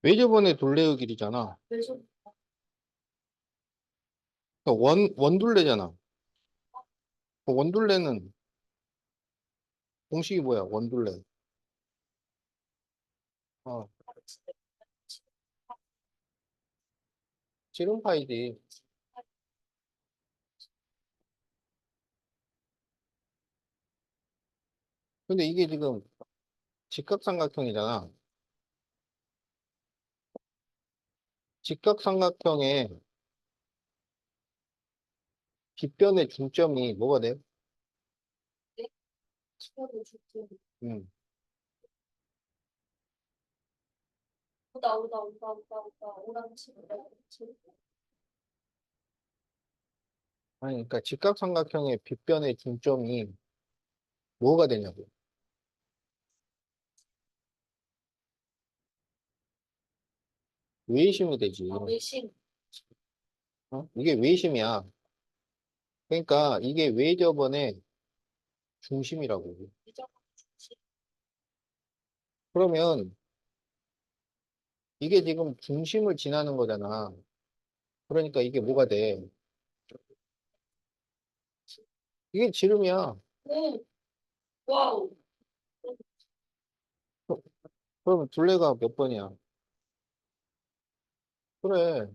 외접원의 둘레의 길이잖아. 그래서 그러니까 원둘레잖아. 그 원둘레는 공식이 뭐야? 원둘레. 어, 지름파이지. 근데 이게 지금 직각삼각형이잖아. 직각삼각형의 빗변의 중점이 뭐가 돼? 치료를 줄게. 음. 오다 오랑치 아니, 그러니까 직각삼각형의 빗변의 중점이 뭐가 되냐고. 외심이 되지. 외신 어? 이게 외심이야. 그러니까 이게 외접원의 중심이라고. 미적 그러면 이게 지금 중심을 지나는 거잖아. 그러니까 이게 뭐가 돼? 이게 지름이야. 오 와우 어, 그러면 둘레가 몇 번이야? 그래.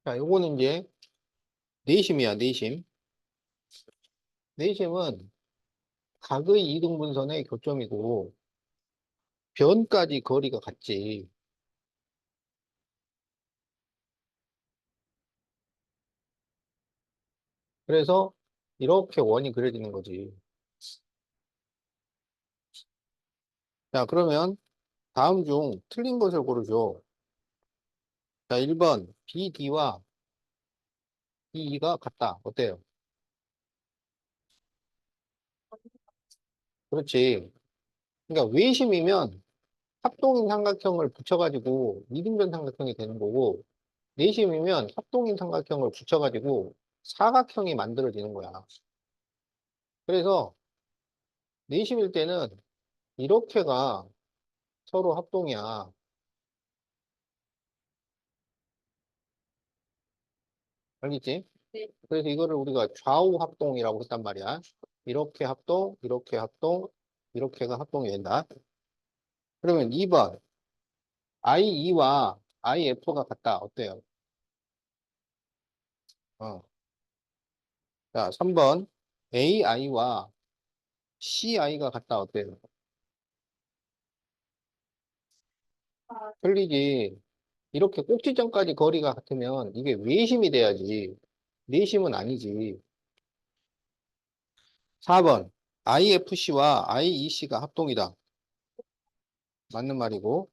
자, 요거는 이제 내심이야, 내심. 내심은 각의 이등분선의 교점이고, 변까지 거리가 같지. 그래서 이렇게 원이 그려지는 거지. 자, 그러면 다음 중 틀린 것을 고르죠. 자, 1번 BD와 EE가 같다. 어때요? 그렇지. 그러니까 외심이면 합동인 삼각형을 붙여가지고 이등변 삼각형이 되는 거고, 내심이면 합동인 삼각형을 붙여가지고 사각형이 만들어지는 거야. 그래서 내심일 때는 이렇게가 서로 합동이야. 알겠지? 네. 그래서 이거를 우리가 좌우 합동이라고 했단 말이야. 이렇게 합동, 이렇게 합동, 이렇게가 합동이 된다. 그러면 2번, IE와 IF가 같다. 어때요? 어. 자, 3번, AI와 CI가 같다. 어때요? 아, 틀리지. 이렇게 꼭지점까지 거리가 같으면 이게 외심이 돼야지. 내심은 아니지. 4번, IFC와 IEC가 합동이다. 맞는 말이고.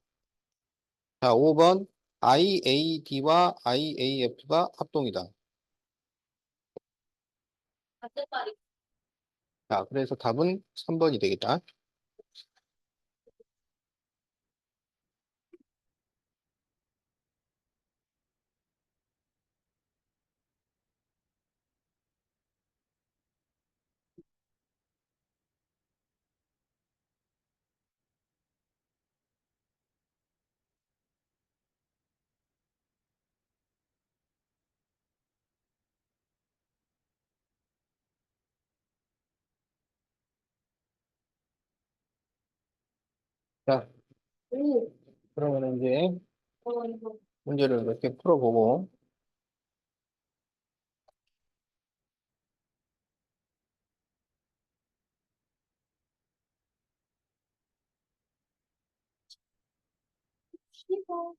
자, 5번, IAD와 IAF가 합동이다. 같은 말이 자, 그래서 답은 3번이 되겠다. 자, 오 그러면 이제 이거 문제를 몇 개 풀어보고, 쉬워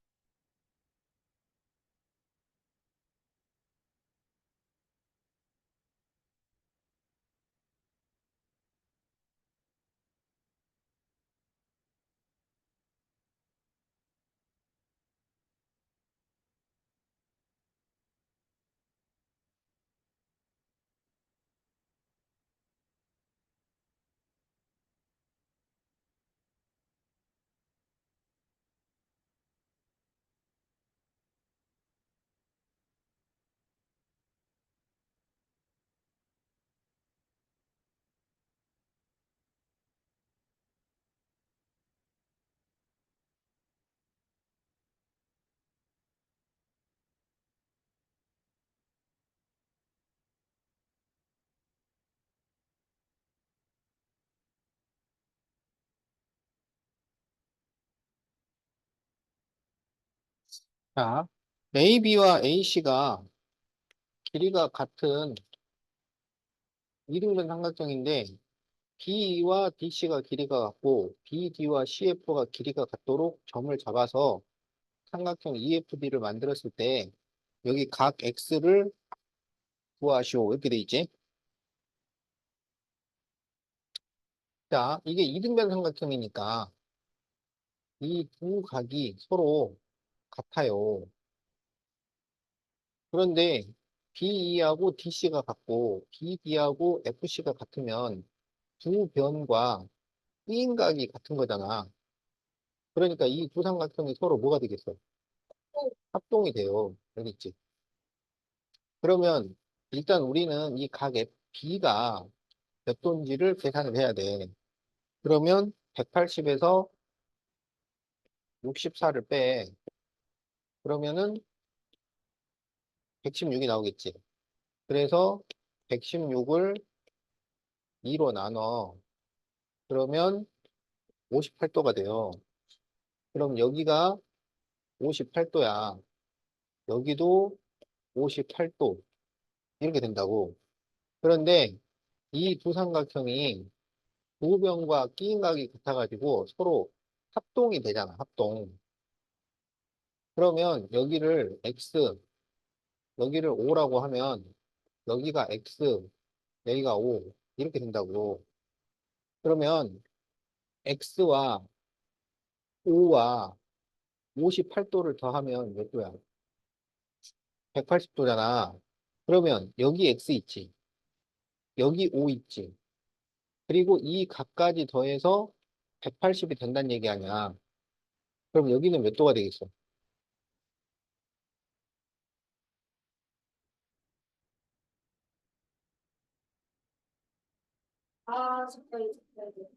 자, AB와 AC가 길이가 같은 이등변 삼각형인데 B와 DC가 길이가 같고 BD와 CF가 길이가 같도록 점을 잡아서 삼각형 EFD를 만들었을 때 여기 각 X를 구하시오. 이렇게 돼 있지? 자, 이게 이등변 삼각형이니까 이 두 각이 서로 같아요. 그런데 BE하고 DC가 같고 BD하고 FC가 같으면 두 변과 B인각이 같은 거잖아. 그러니까 이 두 삼각형이 서로 뭐가 되겠어? 합동이 돼요. 알겠지? 그러면 일단 우리는 이 각 B가 몇 도인지를 계산을 해야 돼. 그러면 180에서 64를 빼. 그러면은 116이 나오겠지. 그래서 116을 2로 나눠. 그러면 58도가 돼요. 그럼 여기가 58도야. 여기도 58도. 이렇게 된다고. 그런데 이 두 삼각형이 부호변과 끼인각이 같아가지고 서로 합동이 되잖아, 합동. 그러면 여기를 X, 여기를 O라고 하면 여기가 X, 여기가 O. 이렇게 된다고. 그러면 X와 O와 58도를 더하면 몇 도야? 180도잖아. 그러면 여기 X 있지. 여기 O 있지. 그리고 이 각까지 더해서 180이 된다는 얘기 아니야. 그럼 여기는 몇 도가 되겠어? 아, 잠깐, 잠깐.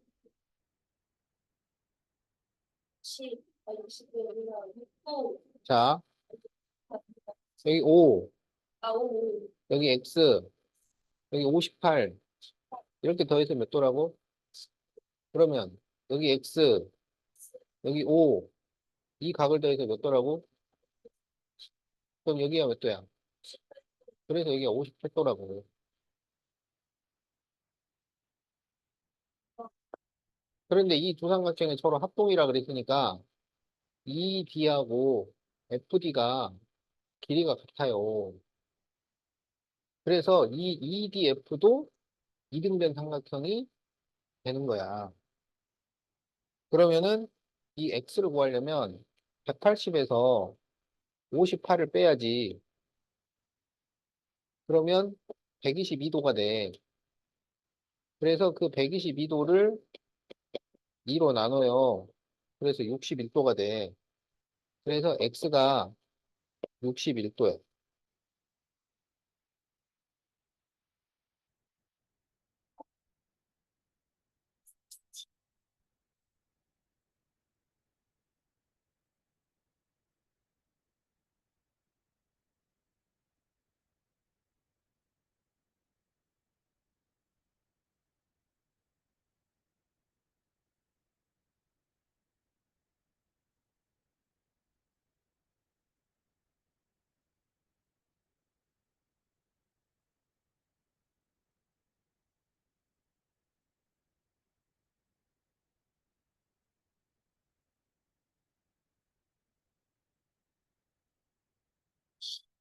60, 여기가 6도. 자, 여기 O, 아, 오. 여기 X, 여기 58. 이렇게 더해서 몇 도라고? 그러면 여기 X, 여기 O, 이 각을 더해서 몇 도라고? 그럼 여기가 몇 도야? 그래서 여기가 58도라고. 그런데 이 두 삼각형이 서로 합동이라 그랬으니까 ED하고 FD가 길이가 같아요. 그래서 이 EDF도 이등변 삼각형이 되는 거야. 그러면은 이 X를 구하려면 180에서 58을 빼야지. 그러면 122도가 돼. 그래서 그 122도를 2로 나눠요. 그래서 61도가 돼. 그래서 X가 61도야.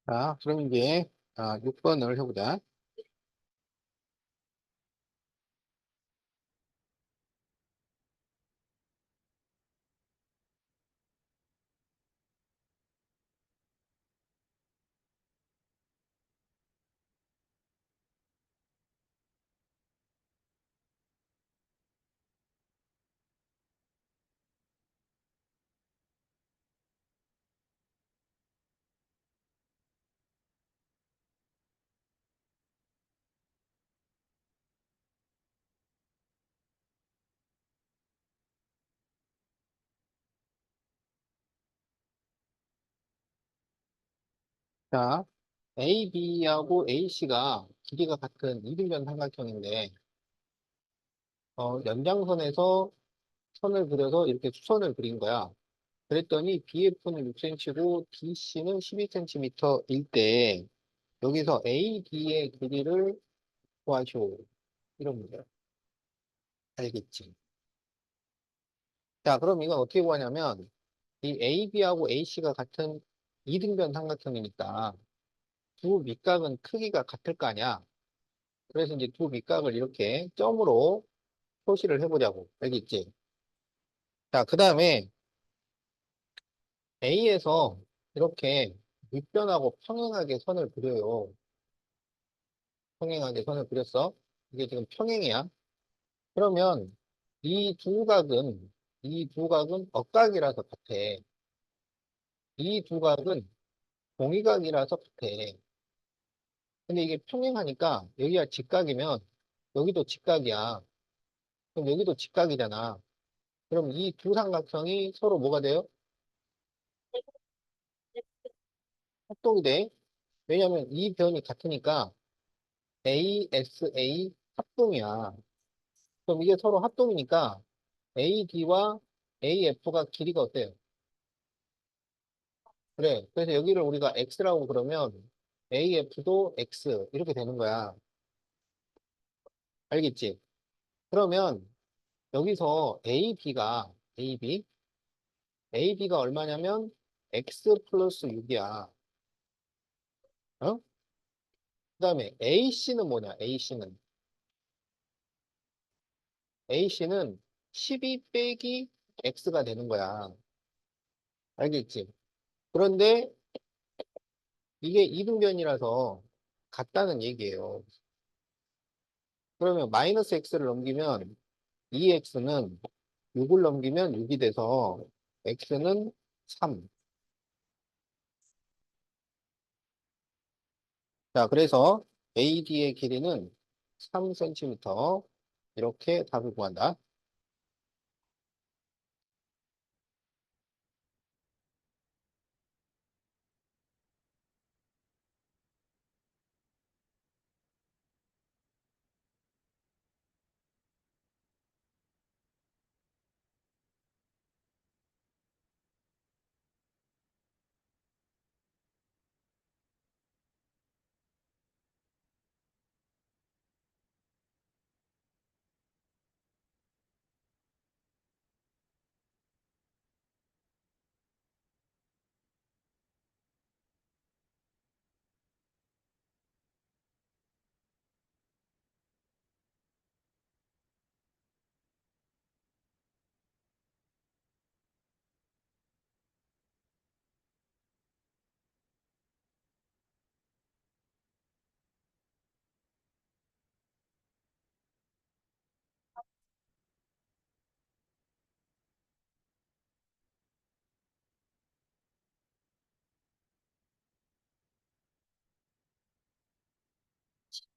자, 그럼 이제 6번을 해보자. 자, AB하고 AC가 길이가 같은 이등변 삼각형인데, 연장선에서 선을 그려서 이렇게 수선을 그린 거야. 그랬더니 BF는 6cm고 BC는 12cm일 때 여기서 AD의 길이를 구하시오. 이런 문제야. 알겠지? 자, 그럼 이건 어떻게 구하냐면 이 AB하고 AC가 같은 이등변 삼각형이니까 두 밑각은 크기가 같을 거 아니야. 그래서 이제 두 밑각을 이렇게 점으로 표시를 해보자고. 알겠지? 자, 그 다음에 A에서 이렇게 밑변하고 평행하게 선을 그려요. 평행하게 선을 그렸어. 이게 지금 평행이야. 그러면 이 두 각은, 이 두 각은 억각이라서 같아. 이 두 각은 공의각이라서 같아. 근데 이게 평행하니까 여기가 직각이면 여기도 직각이야. 그럼 여기도 직각이잖아. 그럼 이 두 삼각형이 서로 뭐가 돼요? 합동이 돼. 왜냐면 이 변이 같으니까 ASA 합동이야. 그럼 이게 서로 합동이니까 AD와 AF가 길이가 어때요? 그래. 그래서 여기를 우리가 X라고 그러면 AF도 X 이렇게 되는 거야. 알겠지? 그러면 여기서 AB가 얼마냐면 X 플러스 6이야. 어? 그 다음에 AC는 뭐냐? AC는 12 빼기 X가 되는 거야. 알겠지? 그런데 이게 이등변이라서 같다는 얘기예요. 그러면 마이너스 X를 넘기면 2X는 6을 넘기면 6이 돼서 X는 3. 자, 그래서 AD의 길이는 3cm. 이렇게 답을 구한다.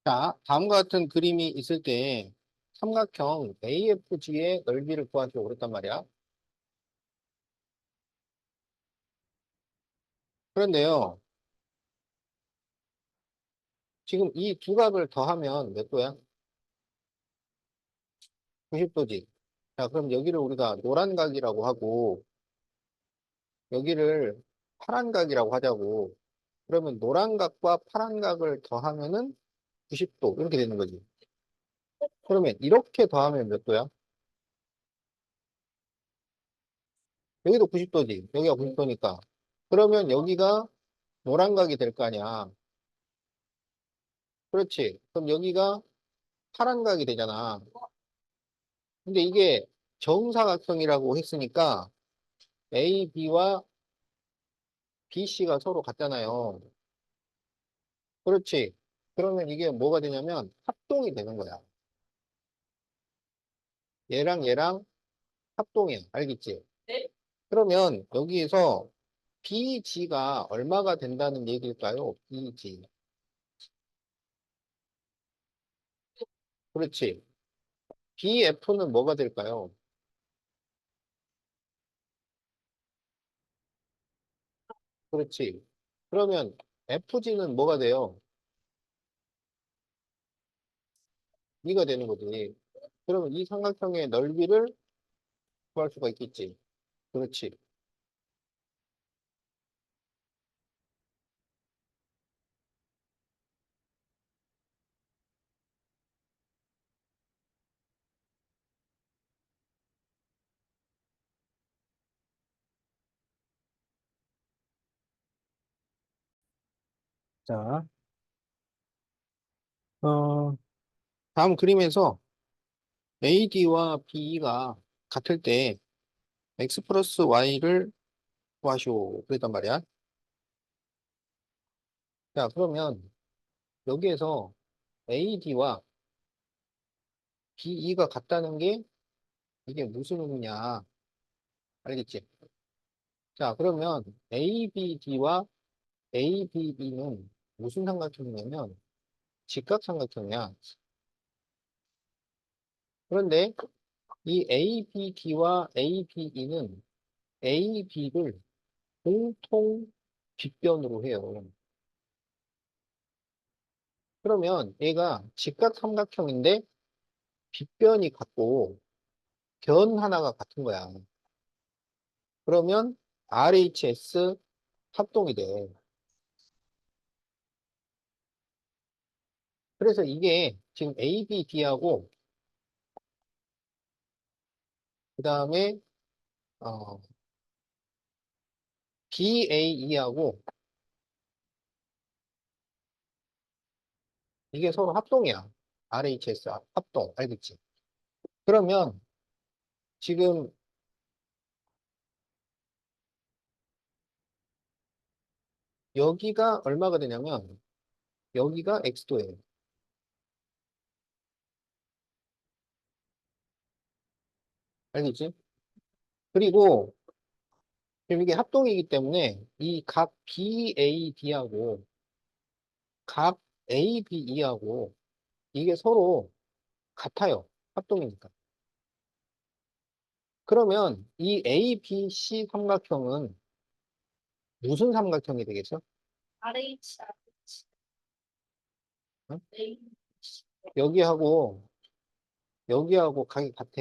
자, 다음과 같은 그림이 있을 때 삼각형 AFG의 넓이를 구하기로 그랬단 말이야. 그런데요, 지금 이 두 각을 더하면 몇 도야? 90도지. 자, 그럼 여기를 우리가 노란 각이라고 하고, 여기를 파란 각이라고 하자고. 그러면 노란 각과 파란 각을 더하면은 90도. 이렇게 되는 거지. 그러면 이렇게 더하면 몇 도야? 여기도 90도지. 여기가 90도니까. 그러면 여기가 노란 각이 될 거 아니야. 그렇지. 그럼 여기가 파란 각이 되잖아. 근데 이게 정사각형이라고 했으니까 AB와 BC가 서로 같잖아요. 그렇지. 그러면 이게 뭐가 되냐면 합동이 되는 거야. 얘랑 얘랑 합동이야. 알겠지? 네. 그러면 여기에서 BG가 얼마가 된다는 얘기일까요? BG. 그렇지. BF는 뭐가 될까요? 그렇지. 그러면 FG는 뭐가 돼요? 2가 되는 거지. 그러면 이 삼각형의 넓이를 구할 수가 있겠지. 그렇지. 자, 어, 다음 그림에서 AD와 BE가 같을 때 X 플러스 Y를 구하시오. 그랬단 말이야. 자, 그러면 여기에서 AD와 BE가 같다는 게 이게 무슨 의미냐. 알겠지? 자, 그러면 ABD와 ABE는 무슨 삼각형이냐면 직각삼각형이야. 그런데 이 ABD와 ABE는 AB를 공통 빗변으로 해요. 그러면 얘가 직각삼각형인데 빗변이 같고 변 하나가 같은 거야. 그러면 RHS 합동이 돼. 그래서 이게 지금 ABD하고 그 다음에 BAE하고 이게 서로 합동이야. RHS 합동. 알겠지? 그러면 지금 여기가 얼마가 되냐면 여기가 X도예요. 알겠지? 그리고 지금 이게 합동이기 때문에 이 각 BAD하고 각 ABE하고 이게 서로 같아요. 합동이니까. 그러면 이 ABC 삼각형은 무슨 삼각형이 되겠어? RH, 응? A, 여기하고 여기하고 각이 같아.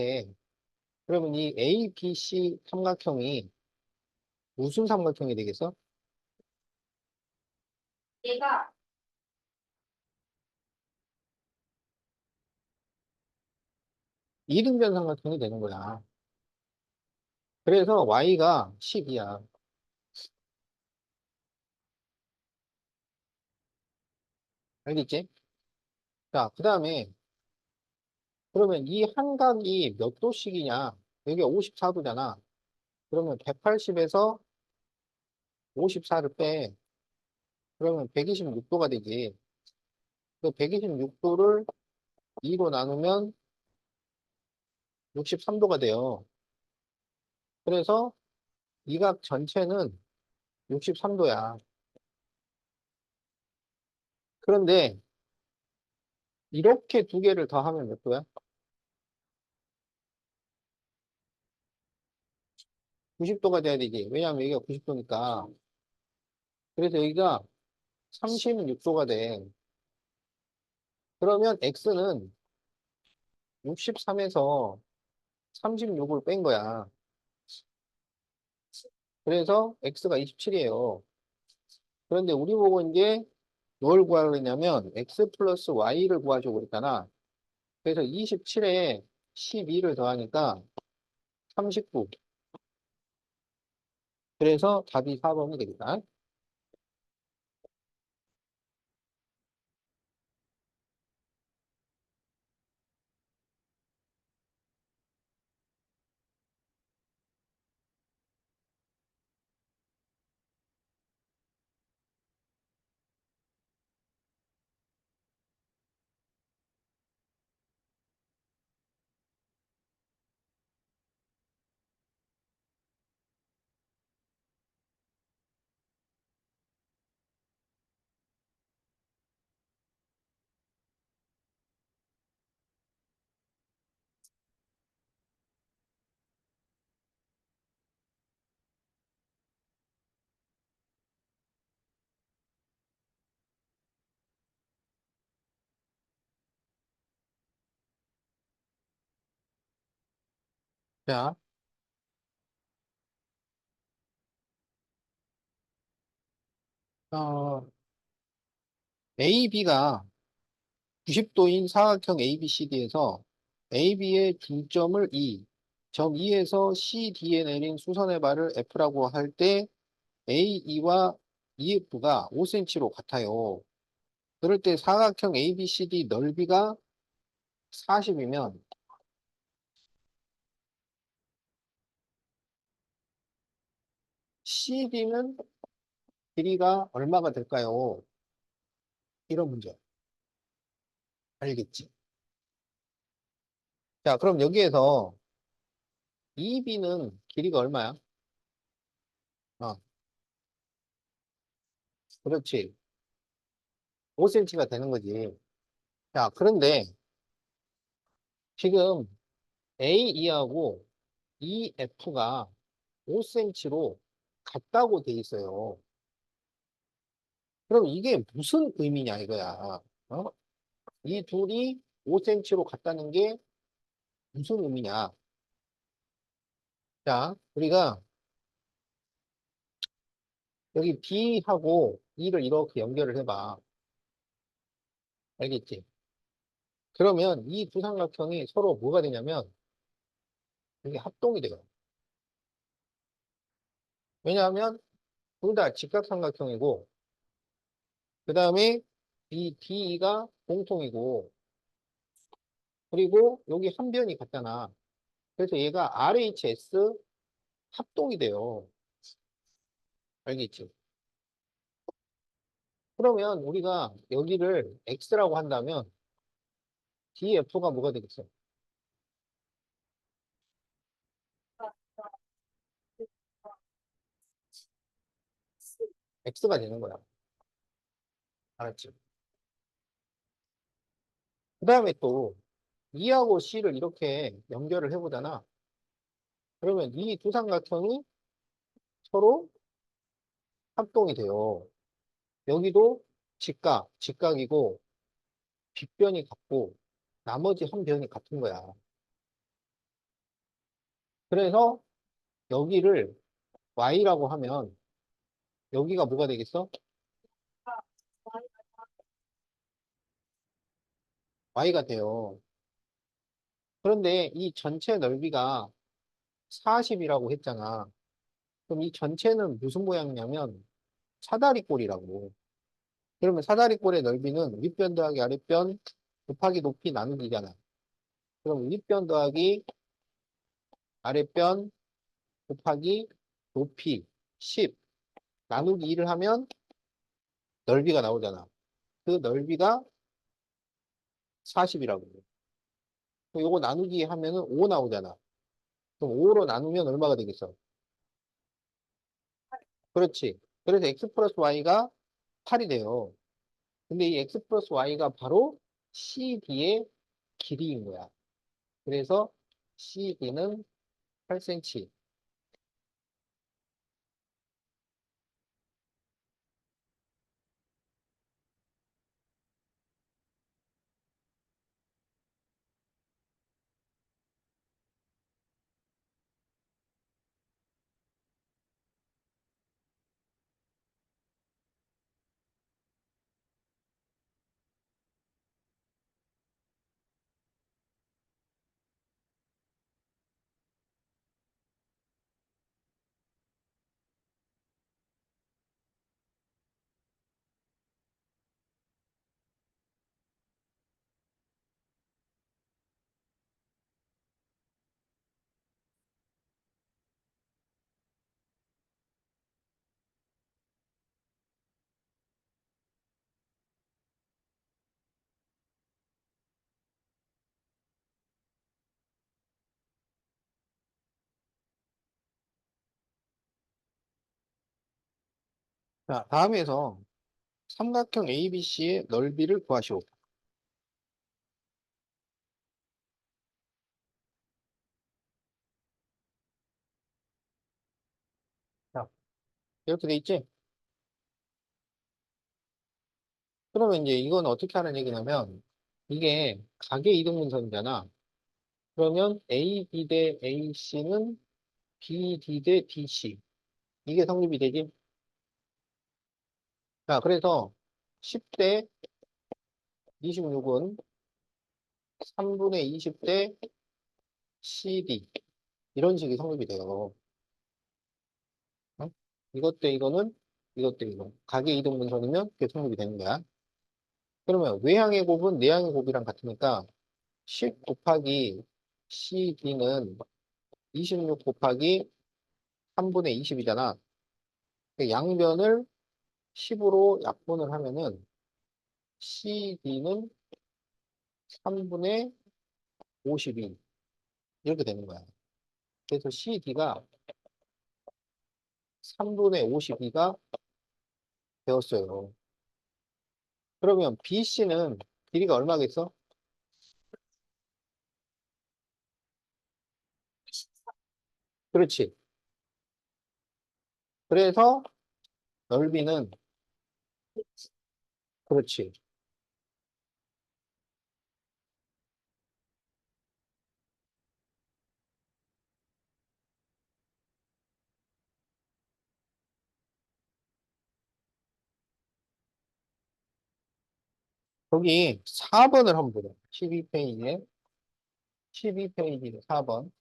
그러면 이 ABC 삼각형이 무슨 삼각형이 되겠어? 얘가 이등변 삼각형이 되는 거야. 그래서 Y가 10이야. 알겠지? 자, 그 다음에 그러면 이 한 각이 몇 도씩이냐? 여기 54도잖아. 그러면 180에서 54를 빼. 그러면 126도가 되지. 그 126도를 2로 나누면 63도가 돼요. 그래서 이 각 전체는 63도야. 그런데 이렇게 두 개를 더하면 몇 도야? 90도가 돼야 되지. 왜냐하면 여기가 90도니까. 그래서 여기가 36도가 돼. 그러면 X는 63에서 36을 뺀 거야. 그래서 X가 27이에요. 그런데 우리 보고 이제 뭘 구하려고 했냐면 X 플러스 Y를 구하자고 그랬잖아. 그래서 27에 12를 더하니까 39. 그래서 답이 4번이 되겠다. 자, AB가 90도인 사각형 ABCD에서 AB의 중점을 E, 점 E에서 CD에 내린 수선의 발을 F라고 할 때 AE와 EF가 5cm로 같아요. 그럴 때 사각형 ABCD 넓이가 40이면 CD는 길이가 얼마가 될까요? 이런 문제. 알겠지? 자, 그럼 여기에서 EB는 길이가 얼마야? 어, 그렇지. 5cm가 되는 거지. 자, 그런데 지금 AE하고 EF가 5cm로 같다고 돼 있어요. 그럼 이게 무슨 의미냐 이거야. 어? 이 둘이 5cm로 같다는 게 무슨 의미냐? 자, 우리가 여기 B하고 E를 이렇게 연결을 해봐. 알겠지? 그러면 이 두 삼각형이 서로 뭐가 되냐면 이게 합동이 돼요. 왜냐하면 둘 다 직각삼각형이고 그 다음에 이 DE가 공통이고 그리고 여기 한 변이 같잖아. 그래서 얘가 RHS 합동이 돼요. 알겠지? 그러면 우리가 여기를 X라고 한다면 DF가 뭐가 되겠어? X가 되는 거야. 알았지? 그 다음에 또 E하고 C를 이렇게 연결을 해보잖아. 그러면 이 두 삼각형이 서로 합동이 돼요. 여기도 직각이고 빗변이 같고 나머지 한 변이 같은 거야. 그래서 여기를 Y라고 하면 여기가 뭐가 되겠어? Y가 돼요. 그런데 이 전체 넓이가 40이라고 했잖아. 그럼 이 전체는 무슨 모양이냐면 사다리꼴이라고. 그러면 사다리꼴의 넓이는 윗변 더하기 아랫변 곱하기 높이 나누기잖아. 그럼 윗변 더하기 아랫변 곱하기 높이 10 나누기 2를 하면 넓이가 나오잖아. 그 넓이가 40이라고. 요거 나누기 하면은 5 나오잖아. 그럼 5로 나누면 얼마가 되겠어? 그렇지. 그래서 x 플러스 y가 8이 돼요. 근데 이 x 플러스 y가 바로 CD의 길이인 거야. 그래서 CD는 8cm. 자, 다음에서 삼각형 ABC의 넓이를 구하시오. 자, 이렇게 돼 있지? 그러면 이제 이건 어떻게 하는 얘기냐면 이게 가계 이등분선이잖아. 그러면 AB 대 AC는 BD 대 DC. 이게 성립이 되지? 자, 그래서 10대 26은 3분의 20대 CD. 이런 식이 성립이 돼요. 어? 이것 대 이거는 이것도 이거. 각의 이등분선이면 그게 성립이 되는 거야. 그러면 외향의 곱은 내향의 곱이랑 같으니까 10 곱하기 CD는 26 곱하기 3분의 20이잖아. 양변을 10으로 약분을 하면은 CD는 3분의 52 이렇게 되는 거야. 그래서 CD가 3분의 52가 되었어요. 그러면 BC는 길이가 얼마겠어? 그렇지. 그래서 넓이는 그렇지. 거기 4번을 한번 보자. 12페이지에 12페이지 4번.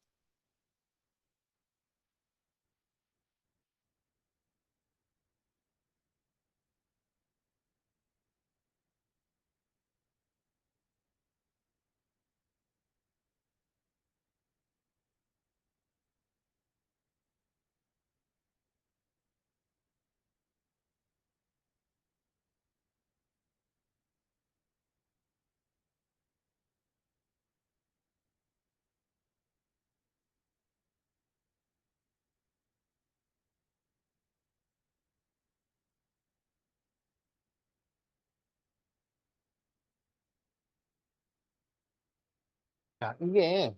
자, 이게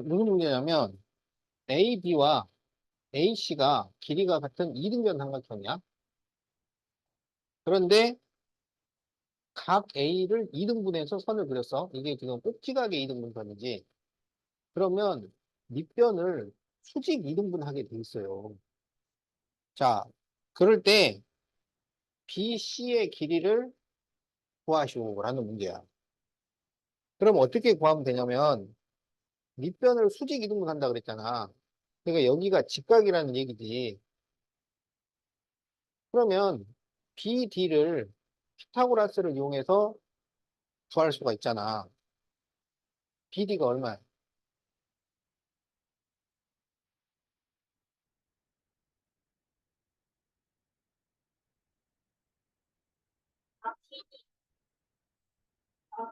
무슨 문제냐면 AB와 AC가 길이가 같은 이등변 삼각형이야. 그런데 각 A를 2등분해서 선을 그렸어. 이게 지금 꼭지각의 2등분선이지. 그러면 밑변을 수직 2등분하게 돼 있어요. 자, 그럴 때 BC의 길이를 구하시오라는 문제야. 그럼 어떻게 구하면 되냐면 밑변을 수직 2등분한다 그랬잖아. 그러니까 여기가 직각이라는 얘기지. 그러면 BD를 피타고라스를 이용해서 구할 수가 있잖아. BD가 얼마야? 아, 아,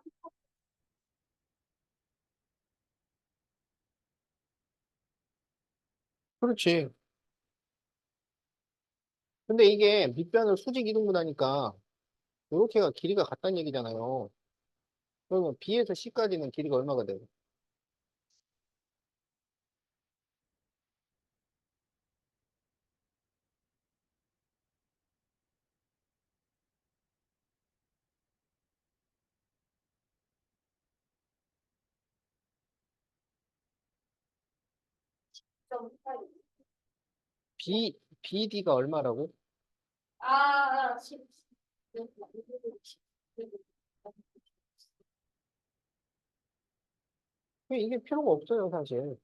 그렇지. 근데 이게 밑변을 수직 이등분하니까 이렇게가 길이가 같다는 얘기잖아요. 그러면 B에서 C까지는 길이가 얼마가 돼요? 좀 헷갈려. BD가 얼마라고? 아, 10. 이게 필요가 없어요, 사실.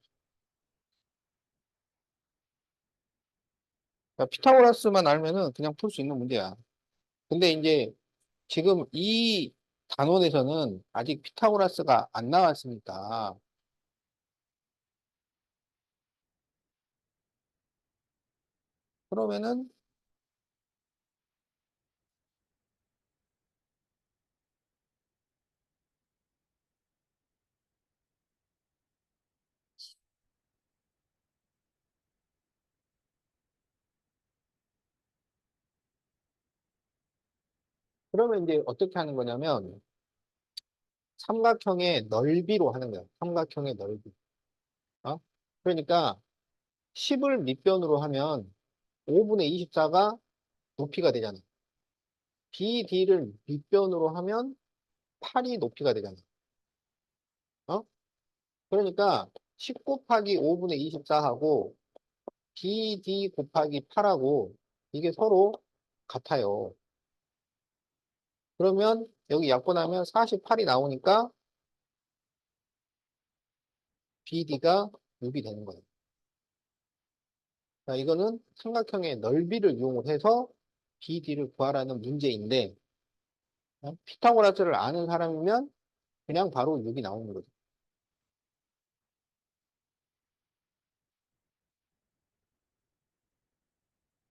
그러니까 피타고라스만 알면은 그냥 풀 수 있는 문제야. 근데 이제 지금 이 단원에서는 아직 피타고라스가 안 나왔으니까 그러면은 그러면 이제 어떻게 하는 거냐면 삼각형의 넓이로 하는 거야. 삼각형의 넓이. 어? 그러니까 10을 밑변으로 하면 5분의 24가 높이가 되잖아. BD를 밑변으로 하면 8이 높이가 되잖아. 어? 그러니까 10 곱하기 5분의 24하고 BD 곱하기 8하고 이게 서로 같아요. 그러면 여기 약분하면 48이 나오니까 BD가 6이 되는 거예요. 자, 이거는 삼각형의 넓이를 이용해서 BD를 구하라는 문제인데, 피타고라스를 아는 사람이면 그냥 바로 6이 나오는 거죠.